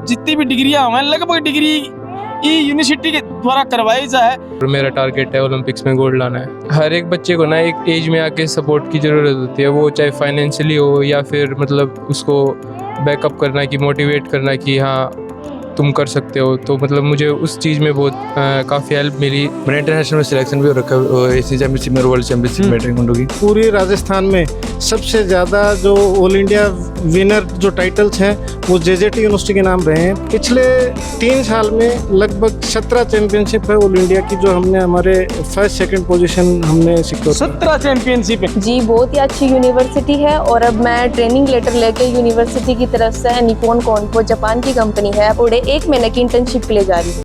जितनी भी डिग्रियां हैं लगभग डिग्री यूनिवर्सिटी के द्वारा करवाई जाए। मेरा टारगेट है ओलंपिक्स में गोल्ड लाना है। हर एक बच्चे को ना एक एज में आके सपोर्ट की ज़रूरत होती है, वो चाहे फाइनेंशियली हो या फिर मतलब उसको बैकअप करना कि मोटिवेट करना कि हाँ तुम कर सकते हो। तो मतलब मुझे उस चीज़ में बहुत काफ़ी हेल्प मिली। मैंने इंटरनेशनल में सिलेक्शन भी हो रखा है, एशिया चैंपियनशिप में, वर्ल्ड चैंपियनशिप में टेक्वांडो की। पूरी राजस्थान में सबसे ज़्यादा जो ऑल इंडिया विनर जो टाइटल्स हैं वो जेजेटी यूनिवर्सिटी के नाम रहे हैं। पिछले 3 साल में लगभग 17 चैंपियनशिप है ऑल इंडिया की, जो हमने हमारे फर्स्ट सेकंड पोजीशन हमने सिक्योर। 17 चैंपियनशिप है जी, बहुत ही अच्छी यूनिवर्सिटी है। और अब मैं ट्रेनिंग लेटर लेके यूनिवर्सिटी की तरफ से निप्पॉन कॉन्पो जापान की कंपनी है, पूरे 1 महीने की इंटर्नशिप के लिए जा रही हूँ।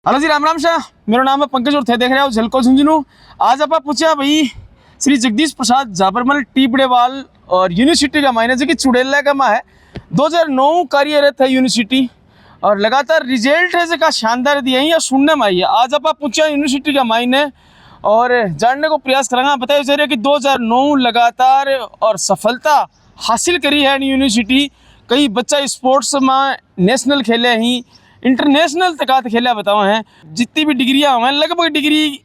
हेलो जी, राम राम शाह। मेरा नाम है पंकज और थे देख रहे हो झलको झुंझुनू। आज आप पूछा भाई श्री जगदीश प्रसाद जाबरमल टीबड़ेवाल और यूनिवर्सिटी का मायने जो कि चुड़ैला का माँ है 2009 कार्यरत है यूनिवर्सिटी और लगातार रिजल्ट है जो शानदार दिया है या सुनने में आई है। आज आप पूछा यूनिवर्सिटी का मायने और जानने को प्रयास करेंगे। बताया जा रहा है कि 2009 लगातार और सफलता हासिल करी है यूनिवर्सिटी। कई बच्चा स्पोर्ट्स में नेशनल खेले ही, इंटरनेशनल तक खेला बताओ हैं। जितनी भी डिग्रियां हैं लगभग डिग्री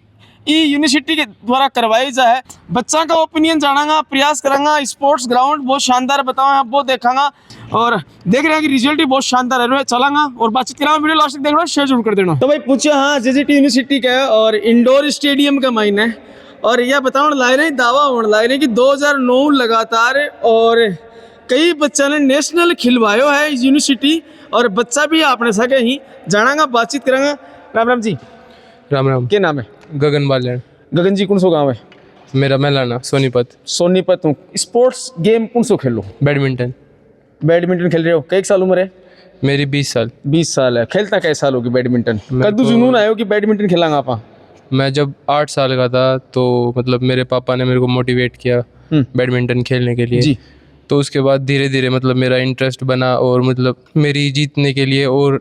यूनिवर्सिटी के द्वारा करवाई जाए। बच्चा का ओपिनियन जानागा, प्रयास करांगा। स्पोर्ट्स ग्राउंड बहुत शानदार बताओ हैं, वो देखांगा और देख रहे हैं कि रिजल्ट भी बहुत शानदार है। चलांगा और बातचीत करांगा। वीडियो लास्ट तक देखना, शेयर जरूर कर देना। तो भाई पूछा हाँ जेजेटी यूनिवर्सिटी का है और इंडोर स्टेडियम का मायने और यह बताओ लग रहे दावा होने लग रहे कि 2009 लगातार और कई बच्चा ने नेशनल खिलवायो है यूनिवर्सिटी और बच्चा भी आपने सके ही जानागा, बातचीत करांगा। राम राम जी। राम राम। क्या नाम है? गगन बालन। गगन जी कौन सो गाँव है? मेरा मैलाना सोनीपत। सोनीपत हूँ। स्पोर्ट्स गेम कौन सो खेलो? बैडमिंटन। बैडमिंटन खेल रहे हो? कई साल उम्र है? मेरी 20 साल। 20 साल है। खेलता कैसे साल होगी बैडमिंटन? मैं कद्दू जुनून आयो कि बैडमिंटन खेलांगा आप? मैं जब 8 साल का था तो मतलब मेरे पापा ने मेरे को मोटिवेट किया बैडमिंटन खेलने के लिए जी। तो उसके बाद धीरे धीरे मतलब मेरा इंटरेस्ट बना और मतलब मेरी जीतने के लिए और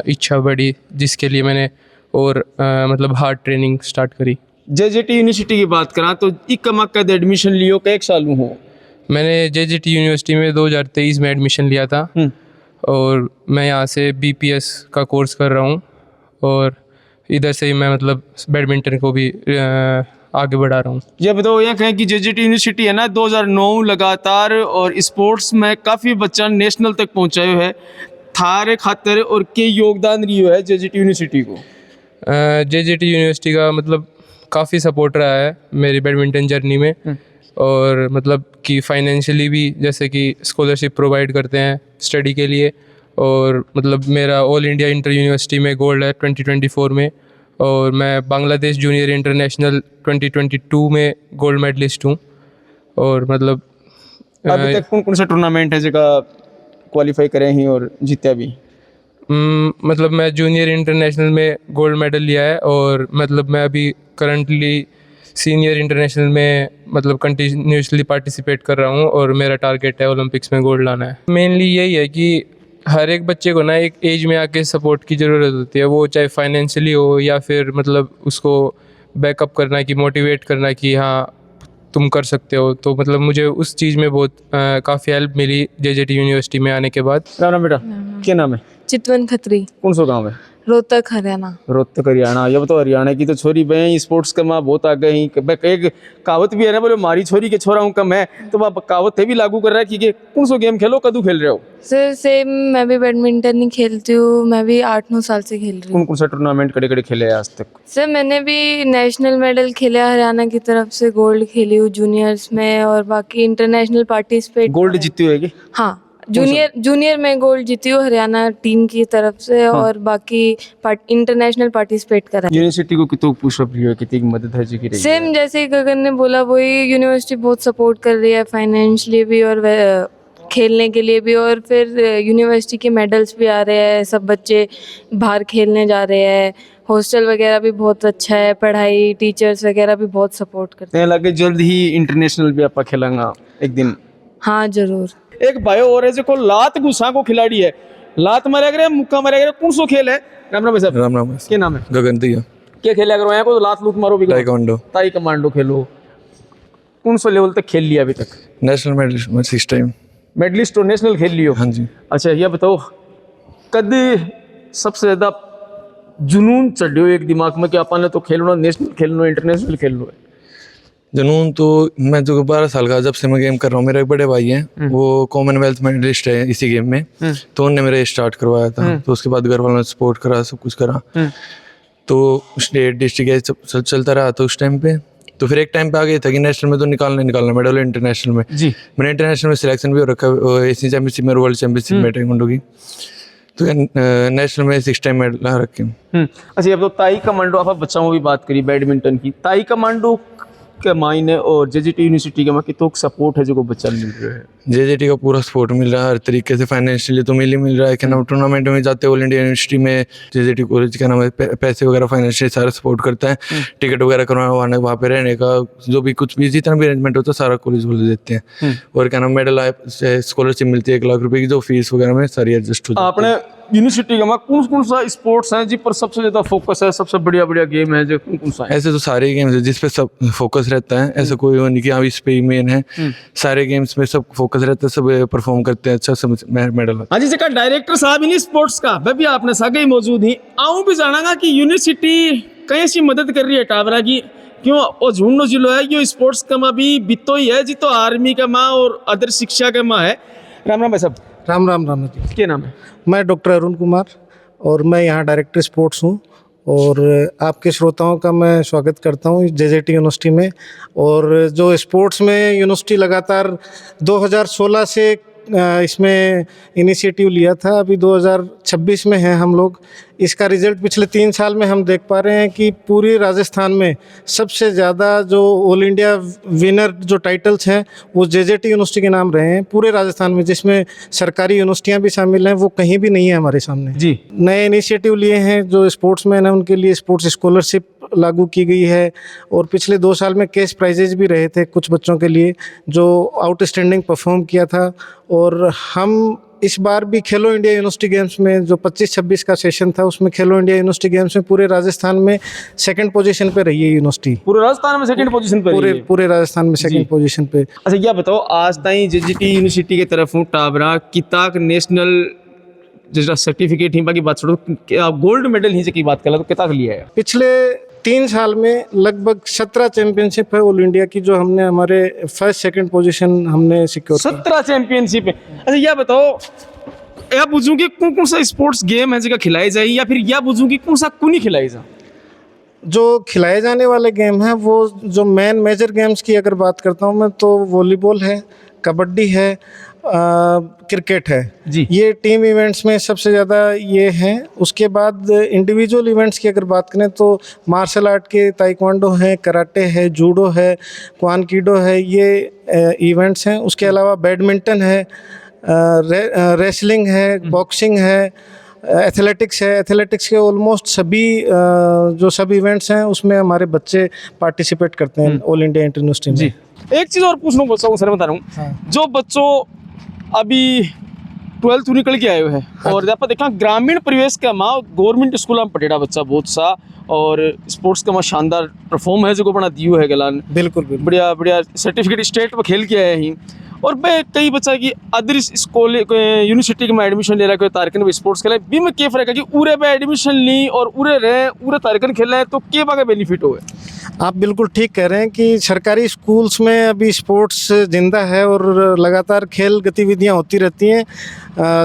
इच्छा बढ़ी, जिसके लिए मैंने और मतलब हार्ड ट्रेनिंग स्टार्ट करी। जेजेटी यूनिवर्सिटी की बात करा तो एक मकद एडमिशन लियो कई साल हो? मैंने जेजेटी यूनिवर्सिटी में 2023 में एडमिशन लिया था और मैं यहाँ से बीपीएस का कोर्स कर रहा हूँ और इधर से ही मैं मतलब बैडमिंटन को भी आगे बढ़ा रहा हूँ। ये बताओ यह कहें कि जेजेटी यूनिवर्सिटी है ना 2009 लगातार और स्पोर्ट्स में काफ़ी बच्चा नेशनल तक पहुँचायो है थारे खातर और के योगदान रियो है जेजेटी यूनिवर्सिटी को? जेजेटी यूनिवर्सिटी का मतलब काफ़ी सपोर्ट रहा है मेरी बैडमिंटन जर्नी में और मतलब कि फाइनेंशियली भी जैसे कि स्कॉलरशिप प्रोवाइड करते हैं स्टडी के लिए और मतलब मेरा ऑल इंडिया इंटर यूनिवर्सिटी में गोल्ड है 2024 में और मैं बांग्लादेश जूनियर इंटरनेशनल 2022 में गोल्ड मेडलिस्ट हूँ और मतलब अभी तक कौन कौन सा टूर्नामेंट है जगह क्वालिफाई करे हैं और जीता भी? मतलब मैं जूनियर इंटरनेशनल में गोल्ड मेडल लिया है और मतलब मैं अभी करंटली सीनियर इंटरनेशनल में मतलब कंटिन्यूसली पार्टिसिपेट कर रहा हूँ और मेरा टारगेट है ओलंपिक्स में गोल्ड लाना है। मेनली यही है कि हर एक बच्चे को ना एक एज में आके सपोर्ट की ज़रूरत होती है, वो चाहे फाइनेंशियली हो या फिर मतलब उसको बैकअप करना कि मोटिवेट करना कि हाँ तुम कर सकते हो। तो मतलब मुझे उस चीज़ में बहुत काफ़ी हेल्प मिली जेजेटी यूनिवर्सिटी में आने के बाद। राम राम बेटा, क्या नाम है? चितवन खत्री। कौन सा गाँव है? रोहतक हरियाणा। रोहतक हरियाणा। ये बताओ हरियाणा की तो छोरी बहन स्पोर्ट्स का माँ बहुत आगे ही। एक कहावत भी है ना, बोले मारी छोरी के छोरा हूँ कम है, तो वह कहावत भी लागू कर रहा है कि कौन सा गेम खेलो, कदू खेल रहे हो? सर सेम मैं भी बैडमिंटन ही खेलती हूँ, मैं भी 8-9 साल से खेल रही हूँ। कौन कौन सा टूर्नामेंट कड़े कड़े खेले आज तक? सर मैंने भी नेशनल मेडल खेले हरियाणा की तरफ से, गोल्ड खेली हूँ जूनियर्स में और बाकी इंटरनेशनल पार्टिसिपेट। गोल्ड जीती हुई? हाँ, जूनियर में गोल्ड जीती हूँ हरियाणा टीम की तरफ से और बाकी इंटरनेशनल पार्टिसिपेट करा। यूनिवर्सिटी को कितनी पुशअप रही है, कितनी मदद है जी की रही है? सेम जैसे गगन ने बोला वही, यूनिवर्सिटी बहुत सपोर्ट कर रही है फाइनेंशियली भी और खेलने के लिए भी और फिर यूनिवर्सिटी के मेडल्स भी आ रहे हैं, सब बच्चे बाहर खेलने जा रहे हैं, हॉस्टल वगैरह भी बहुत अच्छा है, पढ़ाई टीचर्स वगैरह भी बहुत सपोर्ट करते हैं। लगे जल्द ही इंटरनेशनल भी आप खेलेंगे एक दिन? हाँ जरूर। एक बायो और है जो लात गुस्सा को खिलाड़ी है, लात मारे गए मुक्का मारे गए, कौन सो खेल है? राम राम साहब। राम राम। क्या नाम है? गगन दिया। क्या खेला करो यहाँ को? लात लूट मारो भी? ताइक्वांडो। ताई कमांडो खेलो। कौन सा लेवल तक खेल लिया अभी तक? नेशनल मेडलिस्ट में 6 टाइम। मेडलिस्ट और नेशनल खेल लियो। हाँ जी। अच्छा ये बताओ कद सबसे ज़्यादा जुनून चढ़ियो एक दिमाग में कि अपन ने तो खेलना, नेशनल खेलना, इंटरनेशनल खेलना है? जुनून तो मैं जो 12 साल का जब से मैं गेम कर रहा हूँ, मेरे एक बड़े भाई हैं वो कॉमनवेल्थ मेडलिस्ट है इसी गेम में, तो उन्होंने मेरे स्टार्ट करवाया था। तो उसके बाद घर वालों ने सपोर्ट करा, सब कुछ करा, तो स्टेट डिस्ट्रिक्ट सब चलता रहा। तो उस टाइम पे तो फिर एक टाइम पे आ गया था कि नेशनल में तो निकालना मेडल, इंटरनेशनल में जी। मैंने इंटरनेशनल में सिलेक्शन भी हो रखा है, एशियन चैंपियनशिप में, वर्ल्ड चैंपियनशिप में ताइक्वांडो की, तो नेशनल में 6 टाइम मेडल ला रखे हैं। अच्छा ये बताओ ताई कमांडो, आप बच्चों की बात करी बैडमिंटन की, ताई कमांडो के मायने और जेजेटी यूनिवर्सिटी के में कितों सपोर्ट है जो को बच्चा मिल रहा है? जेजेटी का पूरा सपोर्ट मिल रहा है हर तरीके से, फाइनेंशियली तो मिल रहा है, क्या नाम टूर्नामेंट में जाते ऑल इंडिया यूनिवर्सिटी में जेजेटी कॉलेज क्या नाम है पैसे वगैरह फाइनेंशियली सारा सपोर्ट करता है, टिकट वगैरह करवाने वहाँ पे रहने का जो भी कुछ भी जितना भी अरेंजमेंट होता है सारा कॉलेज वाले देते हैं। और क्या नाम मेडल स्कॉलरशिप मिलती है 1 लाख रुपए की, जो फीस वगैरह में सारी एडजस्ट हो जाती है। आपने यूनिवर्सिटी का कौन सा स्पोर्ट्स है जी पर सबसे ज्यादा फोकस है, सबसे बढ़िया गेम है जो कौन सा है? ऐसे तो सारे गेम्स है जिस पे सब फोकस रहता है, ऐसा कोई वो नहीं कि हाँ इस पे ही मेन है, सारे गेम्स में सब फोकस रहता है, सब परफॉर्म करते हैं अच्छा, सब मेडल। हाँ जी जगह डायरेक्टर साहब ही नहीं स्पोर्ट्स का वह भी आपने सागे ही मौजूद ही आऊँ भी जानागा कि यूनिवर्सिटी कहीं सी मदद कर रही है टावरा की, क्यों वो झुंडो जिलो है ये स्पोर्ट्स का माँ भी बितो ही है जी, तो आर्मी का माँ और अदर शिक्षा का माँ है। राम राम भाई साहब। राम राम राम जी। क्या नाम है? मैं डॉक्टर अरुण कुमार और मैं यहाँ डायरेक्टर स्पोर्ट्स हूँ, और आपके श्रोताओं का मैं स्वागत करता हूँ जेजेटी यूनिवर्सिटी में। और जो स्पोर्ट्स में यूनिवर्सिटी लगातार 2016 से इसमें इनिशिएटिव लिया था, अभी 2026 में है हम लोग। इसका रिजल्ट पिछले 3 साल में हम देख पा रहे हैं कि पूरी राजस्थान में सबसे ज़्यादा जो ऑल इंडिया विनर जो टाइटल्स हैं वो जेजेटी यूनिवर्सिटी के नाम रहे हैं पूरे राजस्थान में, जिसमें सरकारी यूनिवर्सिटियां भी शामिल हैं, वो कहीं भी नहीं है हमारे सामने जी। नए इनिशिएटिव लिए हैं जो स्पोर्ट्समैन हैं उनके लिए स्पोर्ट्स स्कॉलरशिप लागू की गई है, और पिछले 2 साल में कैश प्राइजेज भी रहे थे कुछ बच्चों के लिए जो आउटस्टैंडिंग परफॉर्म किया था। और हम इस बार भी खेलो इंडिया यूनिवर्सिटी गेम्स में जो 25-26 का सेशन था उसमें खेलो इंडिया यूनिवर्सिटी गेम्स में पूरे राजस्थान में 2nd पोजीशन पे रही है यूनिवर्सिटी, पूरे राजस्थान में 2nd पोजीशन पे पूरे राजस्थान में 2nd पोजीशन पे। अच्छा यह बताओ आज ताई जेजेटी यूनिवर्सिटी की तरफ टाबरा किताक नेशनल जिसका सर्टिफिकेट ही बाकी बात छोड़ो, गोल्ड मेडल ही की बात कर तो किताक लिया है? पिछले 3 साल में लगभग 17 चैंपियनशिप है ऑल इंडिया की जो हमने हमारे 1st 2nd पोजीशन हमने सिक्योर 17 चैंपियनशिप है। अच्छा यह बताओ यह पूछूं कि कौन सा स्पोर्ट्स गेम है जिसका खिलाई जाए, या फिर यह पूछूं कि कौन सा कुनी खिलाई जा? जो खिलाए जाने वाले गेम हैं वो जो मेजर गेम्स की अगर बात करता हूँ मैं तो वॉलीबॉल है, कबड्डी है, क्रिकेट है जी। ये टीम इवेंट्स में सबसे ज़्यादा ये हैं। उसके बाद इंडिविजुअल इवेंट्स की अगर बात करें तो मार्शल आर्ट के ताइक्वांडो है, कराटे है, जूडो है, क्वान कीडो है, ये इवेंट्स हैं। उसके अलावा बैडमिंटन है, रेसलिंग है, बॉक्सिंग है, एथलेटिक्स है। एथलेटिक्स के ऑलमोस्ट सभी जो सब इवेंट्स हैं उसमें हमारे बच्चे पार्टिसिपेट करते हैं ऑल इंडिया इंटरयूनिवर्सिटी में। जी। एक चीज़ और पूछना बच्चों को सर बता रहा हूँ, हाँ। जो बच्चों अभी 12th निकल के आए हुए हैं, हाँ। और आप देखा ग्रामीण परिवेश का माँ गवर्नमेंट स्कूल में पढ़ेड़ा बच्चा बहुत सा, और स्पोर्ट्स का माँ शानदार परफॉर्म है जो को बना दियो है गलान, बिल्कुल बिल्कुल बढ़िया बढ़िया सर्टिफिकेट स्टेट में खेल के आए हैं। और मैं कई बच्चा की अदर स्कूल यूनिवर्सिटी में एडमिशन ले रहा है तारकन में स्पोर्ट्स खेला भी में क्या फ़र्क है कि उरे पे एडमिशन ली और उरे रहे उरे तारकन खेल रहे हैं, तो क्या बाका बेनिफिट हो? आप बिल्कुल ठीक कह रहे हैं कि सरकारी स्कूल्स में अभी स्पोर्ट्स जिंदा है और लगातार खेल गतिविधियां होती रहती हैं।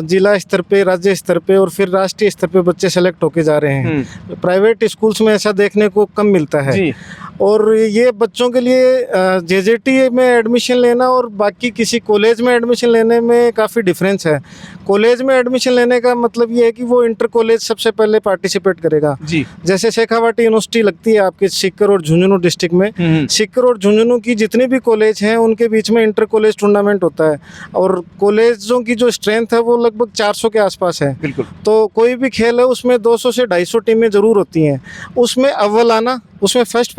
जिला स्तर पे, राज्य स्तर पे और फिर राष्ट्रीय स्तर पे बच्चे सेलेक्ट होके जा रहे हैं। प्राइवेट स्कूल्स में ऐसा देखने को कम मिलता है जी। और ये बच्चों के लिए जेजेटी में एडमिशन लेना और बाकी किसी कॉलेज में एडमिशन लेने में काफ़ी डिफरेंस है। कॉलेज में एडमिशन लेने का मतलब ये है कि वो इंटर कॉलेज सबसे पहले पार्टिसिपेट करेगा जी। जैसे शेखावाटी यूनिवर्सिटी लगती है आपके सीकर और झुंझुनू डिस्ट्रिक्ट में। सीकर और झुंझुनू की जितने भी कॉलेज हैं उनके बीच में इंटर कॉलेज टूर्नामेंट होता है और कॉलेजों की जो स्ट्रेंथ है वो लगभग 400 के आसपास है। बिल्कुल। तो कोई भी खेल है उसमें 200 से 250 टीमें ज़रूर होती हैं। उसमें अव्वल आना उसमें फर्स्ट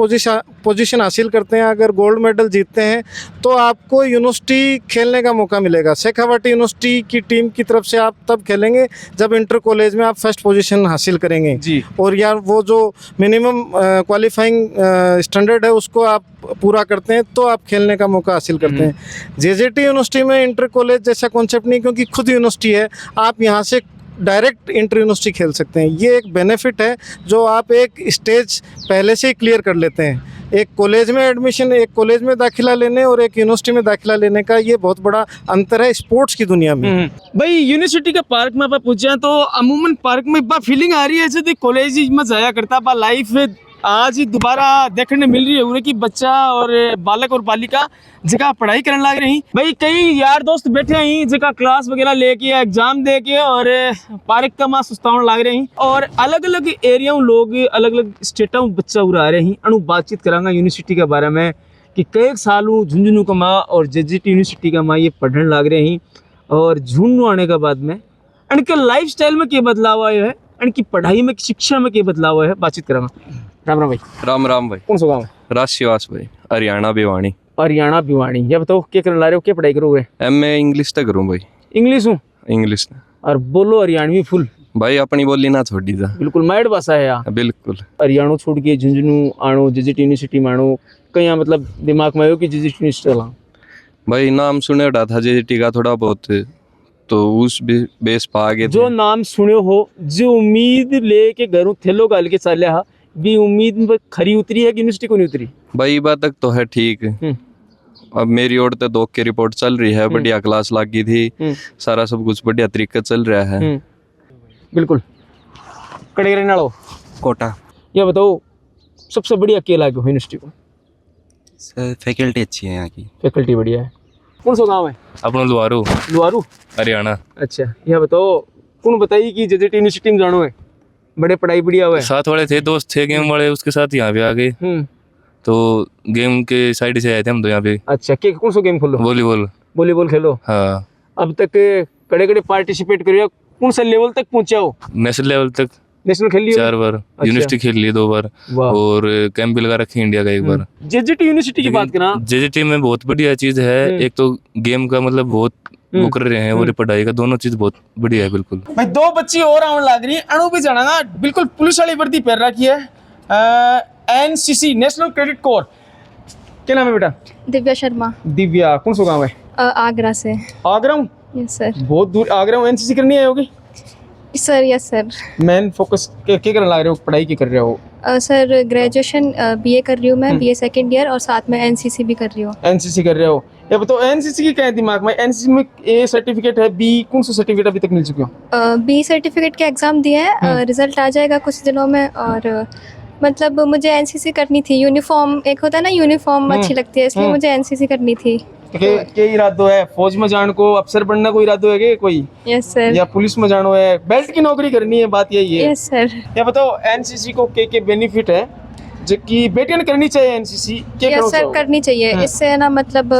पोजीशन हासिल करते हैं, अगर गोल्ड मेडल जीतते हैं तो आपको यूनिवर्सिटी खेलने का मौका मिलेगा। शेखावाटी यूनिवर्सिटी की टीम की तरफ से आप तब खेलेंगे जब इंटर कॉलेज में आप फर्स्ट पोजीशन हासिल करेंगे जी। और यार वो जो मिनिमम क्वालिफाइंग स्टैंडर्ड है उसको आप पूरा करते हैं तो आप खेलने का मौका हासिल करते हैं। जेजेटी यूनिवर्सिटी में इंटर कॉलेज जैसा कॉन्सेप्ट नहीं, क्योंकि खुद यूनिवर्सिटी है, आप यहाँ से डायरेक्ट इंटर यूनिवर्सिटी खेल सकते हैं। ये एक बेनिफिट है जो आप एक स्टेज पहले से ही क्लियर कर लेते हैं। एक कॉलेज में एडमिशन, एक कॉलेज में दाखिला लेने और एक यूनिवर्सिटी में दाखिला लेने का ये बहुत बड़ा अंतर है स्पोर्ट्स की दुनिया में। भाई यूनिवर्सिटी के पार्क में आप पूछा तो अमूमन पार्क में बा फीलिंग आ रही है जैसे कॉलेज में जाया करता बा लाइफ आज ही दोबारा देखने मिल रही है कि बच्चा और बालक और बालिका जगह पढ़ाई करने लग रही। भाई कई यार दोस्त बैठे हैं जगह क्लास वगैरह लेके एग्जाम दे के और पार्क का मां सुस्तावन लग रही और अलग अलग एरिया लोग अलग अलग स्टेटा में बच्चा उड़ा रहे हैं। अनु बातचीत करांगा यूनिवर्सिटी के बारे में कि कई सालों झुंझुनू का माँ और जेजेटी यूनिवर्सिटी का माँ ये पढ़ने लग रहे हैं और झुंझुनू आने के बाद में इनके लाइफ स्टाइल में क्या बदलाव आया है, इनकी पढ़ाई में शिक्षा में क्या बदलाव आया है, बातचीत करांगा। राम राम भाई। राम राम भाई। कौन सा गाँव है? राजशिवास भाई, हरियाणा भिवानी। हरियाणा भिवानी। ये बताओ क्या करने ला रहे हो, क्या पढ़ाई करोगे? मैं इंग्लिश तक करूँ भाई। इंग्लिश हूँ? इंग्लिश और बोलो हरियाणवी फुल भाई, अपनी बोली ना छोड़ी था। बिल्कुल माइड भाषा है यार। बिल्कुल। हरियाणा छोड़ के झुंझुनू आनो, जेजेटी यूनिवर्सिटी में आनो, कहीं मतलब दिमाग में आयो कि जेजेटी यूनिवर्सिटी चला? भाई नाम सुने उठा था जेजेटी का थोड़ा बहुत, तो उस बेस पा आगे जो नाम सुने हो, जो उम्मीद लेके घरों थेलो गाल के चले हा, भी उम्मीद में खरी उतरी है कि यूनिवर्सिटी को नहीं उतरी? भाई बात तक तो है ठीक। अब मेरी ओर तो 2 की रिपोर्ट चल रही है, बढ़िया क्लास लगी थी, सारा सब कुछ बढ़िया तरीके चल रहा है। बिल्कुल। कड़े रहने वालों कोटा। ये बताओ सबसे बढ़िया क्या लगे यूनिवर्सिटी को? सर फैकल्टी अच्छी है यहाँ की। फैकल्टी बढ़िया है। कौन सा गाँव है? अपना लुआरू, लुआरू हरियाणा। अच्छा, यह बताओ कौन बताइए कि जेजेटी यूनिवर्सिटी में जानो है, बड़े पढ़ाई बढ़िया हुआ है? साथ वाले थे, दोस्त थे गेम वाले, उसके साथ यहाँ पे आ गए। तो गेम के साइड से आए थे हम तो यहाँ पे। अच्छा, क्या कौन सा गेम खेलो? वॉलीबॉल। वॉलीबॉल खेलो? हाँ। अब तक कड़े कड़े पार्टिसिपेट करिए, कौन सा लेवल तक पहुंचे हो? नेशनल लेवल तक। नेशनल खेल लिया? 4 बार। यूनिवर्सिटी खेल ली 2 बार और कैंप भी लगा रखे इंडिया का 1 बार। जेजेटी यूनिवर्सिटी की बात करा, जेजेटी में बहुत बढ़िया चीज है, एक तो गेम का मतलब बहुत वो कर रहे हैं और पढ़ाई का, दोनों चीज बहुत बढ़िया है। बिल्कुल भाई 2 बच्ची और आने लग रही, अणु भी जाना बिल्कुल पुलिस वाली वर्दी पहन रखी है, एनसीसी नेशनल क्रेडिट कोर। क्या नाम है बेटा? दिव्या शर्मा। दिव्या, कौन सा गाँव है? आगरा से। आगरा हूँ? Yes sir. बहुत दूर आगरा हूँ। एनसीसी करनी है होगी? Sir yes sir. Main focus क्या करने लग रहे हो, पढ़ाई की कर रहे हो? सर ग्रेजुएशन बीए कर रही हूँ मैं, बीए सेकंड ईयर, और साथ में एनसीसी भी कर रही हूँ। एनसीसी कर रहे हो? ये बताओ एनसीसी की क्या है दिमाग में? एनसीसी में ए सर्टिफिकेट है, बी कौन सा सर्टिफिकेट अभी तक मिल चुके हो? बी सर्टिफिकेट के एग्ज़ाम दिए हैं, रिजल्ट आ जाएगा कुछ दिनों में। और मतलब मुझे एनसीसी करनी थी, यूनिफॉर्म एक होता है ना, यूनिफॉर्म अच्छी लगती है, इसलिए मुझे एनसीसी करनी थी। क्या इरादो है? फौज में जान को, अफसर बनना को इरादो है क्या कोई? Yes sir. या पुलिस में जानो है, बेल्ट की नौकरी करनी है, बात यही है? Yes sir. या बताओ एनसीसी को के बेनिफिट है जो कि बेटियां ने करनी चाहिए एनसीसी? यस सर, करनी चाहिए। इससे ना मतलब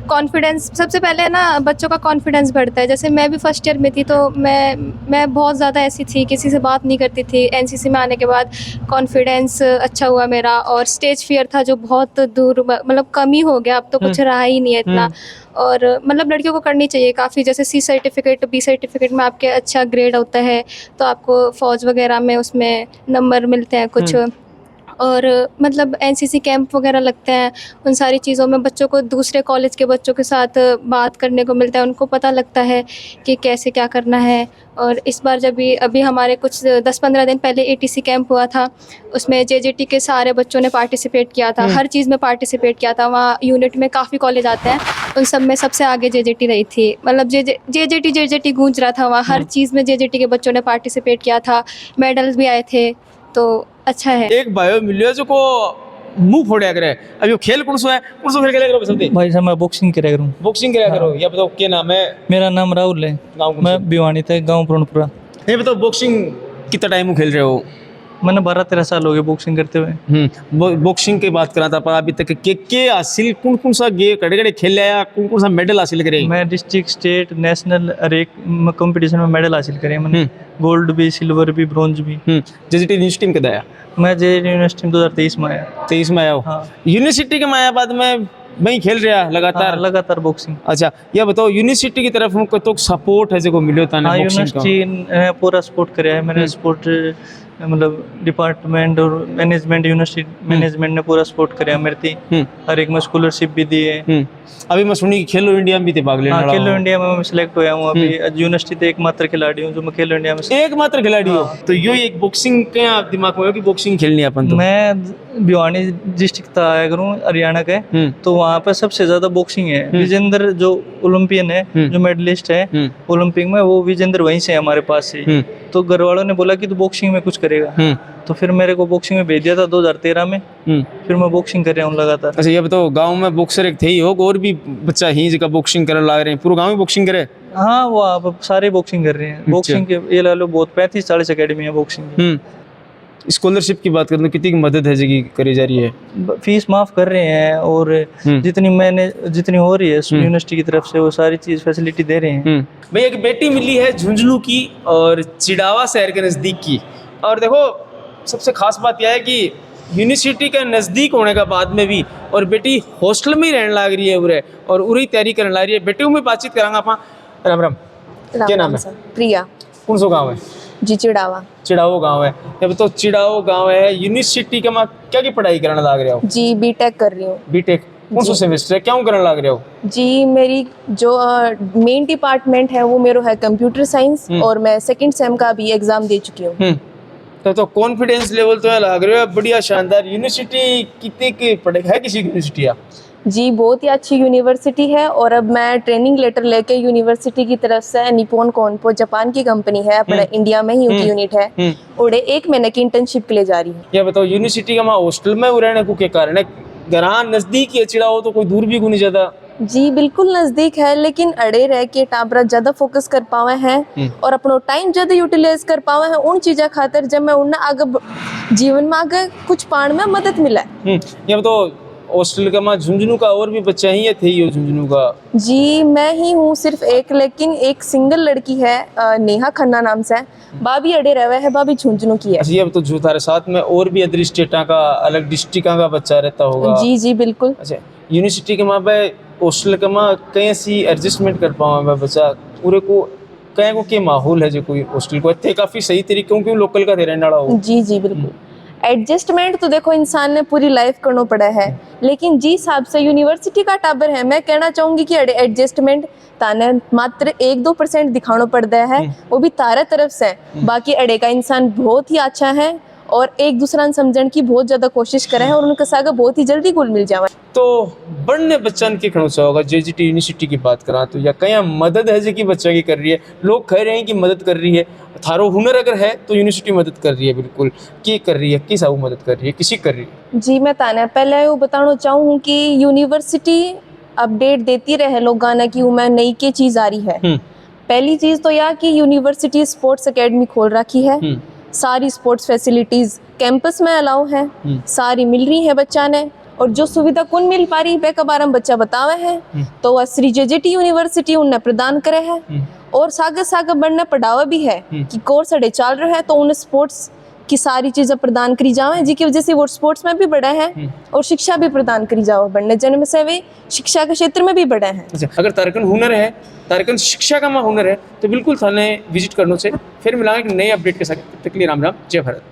कॉन्फिडेंस, सबसे पहले ना बच्चों का कॉन्फिडेंस बढ़ता है। जैसे मैं भी फर्स्ट ईयर में थी तो मैं बहुत ज़्यादा ऐसी थी, किसी से बात नहीं करती थी। एनसीसी में आने के बाद कॉन्फिडेंस अच्छा हुआ मेरा, और स्टेज फियर था जो बहुत दूर मतलब कम ही हो गया, अब तो कुछ रहा ही नहीं है इतना। और मतलब लड़कियों को करनी चाहिए काफ़ी, जैसे सी सर्टिफिकेट, बी सर्टिफिकेट में आपके अच्छा ग्रेड होता है तो आपको फ़ौज वगैरह में उसमें नंबर मिलते हैं कुछ। और मतलब एनसीसी कैंप वगैरह लगते हैं, उन सारी चीज़ों में बच्चों को दूसरे कॉलेज के बच्चों के साथ बात करने को मिलता है, उनको पता लगता है कि कैसे क्या करना है। और इस बार जब भी अभी हमारे कुछ 10-15 दिन पहले एटीसी कैंप हुआ था, उसमें जेजेटी के सारे बच्चों ने पार्टिसिपेट किया था, हर चीज़ में पार्टिसिपेट किया था। वहाँ यूनिट में काफ़ी कॉलेज आते हैं, उन सब में सबसे आगे जेजेटी रही थी। मतलब जेजेटी गूंज रहा था वहाँ, हर चीज़ में जेजेटी के बच्चों ने पार्टिसिपेट किया था, मेडल्स भी आए थे, तो अच्छा है। एक भाई मिलियो जो को मुंह फोड़या करे। अब यो खेल कौन सा है, कौन सा खेल खेला करो पसंद है? भाई साहब मैं बॉक्सिंग करा करूँ। बॉक्सिंग करा करो? या बताओ क्या नाम है? मेरा नाम राहुल है, गाँव मैं भिवानी था, गांव पूर्णपुरा। ये बताओ बॉक्सिंग कितना टाइम खेल रहे हो? मैंने 12-13 साल हो गए बॉक्सिंग करते हुए। बॉक्सिंग की बात करा था पर अभी तक के हासिल कौन कौन सा गे कड़े कड़े खेल आया, कौन कौन सा मेडल हासिल करे? मैं डिस्ट्रिक्ट, स्टेट, नेशनल हर एक कंपटीशन में मेडल हासिल करे मैंने। गोल्ड भी, सिल्वर भी, ब्रॉन्ज भी। जेजेटी यूनिवर्सिटी में कदा आया? मैं जे यूनिवर्सिटी में 2023 में आया। 23 में आया हो? हाँ। यूनिवर्सिटी के में आया बाद में वहीं खेल रहा लगातार? लगातार बॉक्सिंग। अच्छा ये बताओ यूनिवर्सिटी की तरफ को तो सपोर्ट है जो मिलो था हाँ, यूनिवर्सिटी ने पूरा सपोर्ट कराया है मेरे। सपोर्ट मतलब डिपार्टमेंट और मैनेजमेंट, यूनिवर्सिटी मैनेजमेंट ने पूरा सपोर्ट कराया मेरे थी। हर एक में स्कॉलरशिप भी दी है। अभी मैं सुनी खेलो इंडिया में भी थे भाग लेने वाला? खेलो इंडिया में मैं सिलेक्ट हुआ हूँ अभी। यूनिवर्सिटी तो एकमात्र खिलाड़ी हूँ जो मैं खेलो इंडिया में एकमात्र खिलाड़ी हो। तो यो एक बॉक्सिंग के दिमाग में हो कि बॉक्सिंग खेलनी है अपन? तो मैं भिवानी डिस्ट्रिक्ट था आया करूँ हरियाणा के, तो वहाँ पे सबसे ज्यादा बॉक्सिंग है। विजेंद्र जो ओलंपियन है, जो मेडलिस्ट है ओलंपिक में, वो विजेंद्र वहीं से है हमारे पास से। तो घर वालों ने बोला कि तू बॉक्सिंग में कुछ करेगा, तो फिर मेरे को बॉक्सिंग में भेज दिया था 2013 में। फिर मैं बॉक्सिंग कर रहा हूँ लगातार। अच्छा ये बताओ गांव में बॉक्सर एक थे ही हो और भी बच्चा ही जगह बॉक्सिंग करने लग रहे हैं? पूरा गांव में बॉक्सिंग करे? हाँ, वो आप सारे बॉक्सिंग कर रहे हैं। बॉक्सिंग के ये ला लो बहुत 35-40 अकेडमी है बॉक्सिंग की। स्कॉलरशिप की बात करें तो कितनी मदद है जगह करी जा रही है? फीस माफ कर रहे हैं और जितनी हो रही है यूनिवर्सिटी की तरफ से वो सारी चीज फैसिलिटी दे रहे हैं। भाई एक बेटी मिली है झुंझुनू की और चिड़ावा शहर के नज़दीक की। और देखो सबसे खास बात यह है कि यूनिवर्सिटी के नज़दीक होने का बाद में भी और बेटी हॉस्टल में ही रहने लग रही है उरे और उरी तैयारी करने लग रही है। बेटियों में बातचीत करांगा आप। राम राम, क्या नाम है? प्रिया। कौन सा गाँव है? जी चिड़ावा। चिड़ाओ गांव है। अब तो चिड़ाओ गांव है, यूनिवर्सिटी का मैं क्या की पढ़ाई करने लग रहे हो? जी बीटेक कर रही हूँ। बीटेक कौन सा सेमेस्टर है, क्या करने लग रहे हो? जी मेरी जो मेन डिपार्टमेंट है वो मेरा है कंप्यूटर साइंस और मैं सेकंड सेम का भी एग्जाम दे चुकी हूँ। तो कॉन्फिडेंस लेवल तो लग रहा है बढ़िया शानदार। यूनिवर्सिटी कितने की पढ़ाई है किसी यूनिवर्सिटी? जी बहुत ही अच्छी यूनिवर्सिटी है और अब मैं ट्रेनिंग लेटर लेके यूनिवर्सिटी की तरफ से निप्पॉन कॉन्पो जापान की कंपनी है, अपना इंडिया में ही उनकी यूनिट है, और 1 महीने की इंटर्नशिप के लिए जा रही हूँ। ये बताओ यूनिवर्सिटी का मैं हॉस्टल में रहने को क्या कारण है? घर नजदीक ही चिड़ा हो तो कोई दूर भी को नहीं ज्यादा? जी बिल्कुल नजदीक है, लेकिन अड़े रह के टाबरा ज्यादा फोकस कर पावे हैं और अपनो टाइम ज्यादा यूटिलाइज कर पावे हैं उन चीजा खातिर जब मैं उन्हें आगे जीवन में आगे कुछ पाण में मदद मिला। ये बताओ हॉस्टल का मैं झुंझुनू का और भी बच्चा ही थे ये झुंझुनू का? जी मैं ही हूँ सिर्फ एक, लेकिन एक सिंगल लड़की है नेहा खन्ना नाम से, बाबी अड़े रहे है, बाबी झुंझुनू की है। अच्छा ये तो जो तारे साथ में और भी अदर स्टेटा का अलग डिस्ट्रिक्ट का बच्चा रहता होगा? जी जी बिल्कुल। अच्छा यूनिवर्सिटी के वहाँ पे हॉस्टल का मैं कहीं सी एडजस्टमेंट कर पाऊँ मैं बच्चा पूरे को कहीं को क्या माहौल है जो कोई हॉस्टल को इतने काफ़ी सही तरीके क्योंकि लोकल का रहने वाला हो? जी जी बिल्कुल। एडजस्टमेंट तो देखो इंसान ने पूरी लाइफ करना पड़ा है, लेकिन जी हिसाब से यूनिवर्सिटी का टाबर है, मैं कहना चाहूंगी कि एडजस्टमेंट ताने मात्र 1-2% दिखाना पड़ता है, वो भी तारा तरफ से। बाकी अड़े का इंसान बहुत ही अच्छा है और एक दूसरा समझने की बहुत ज्यादा कोशिश करे हैं और उनका सागा बहुत ही जल्दी गुल मिल जावे। तो बढ़ने बच्चन के खड़ो होगा जेजीटी यूनिवर्सिटी की बात करा तो या कहीं मदद है जो कि बच्चा की कर रही है? लोग कह रहे हैं कि मदद कर रही है, थारो हुनर अगर है तो यूनिवर्सिटी मदद कर रही है। बिल्कुल की कर रही है, किस वो मदद कर रही है, किसी कर रही है? जी मैं ताना पहले वो बताना चाहूँ कि यूनिवर्सिटी अपडेट देती रहे लोग गाना की मैं नई के चीज़ आ रही है। पहली चीज़ तो यह कि यूनिवर्सिटी स्पोर्ट्स अकेडमी खोल रखी है, सारी स्पोर्ट्स फैसिलिटीज़ कैंपस में अलाउ है, सारी मिल रही है बच्चा ने, और जो सुविधा कौन मिल पा रही है के बारे में बच्चा बतावे है तो वह श्री जेजेटी यूनिवर्सिटी उन्हें प्रदान करे है और सागे सागे बढ़ने पढ़ावा भी है कि कोर्स अड़े चल रहे हैं तो उन्हें स्पोर्ट्स की सारी चीज़ें प्रदान करी जावे जिसकी वजह से वो स्पोर्ट्स में भी बढ़े हैं और शिक्षा भी प्रदान करी जाओ बढ़ने जन्म से वे शिक्षा के क्षेत्र में भी बढ़े हैं। अगर तारकन हुनर है, तारकन शिक्षा का हुनर है तो बिल्कुल थाने विजिट करने से फिर मिलाएंगे नए अपडेट के साथ। तक के लिए राम राम, जय भारत।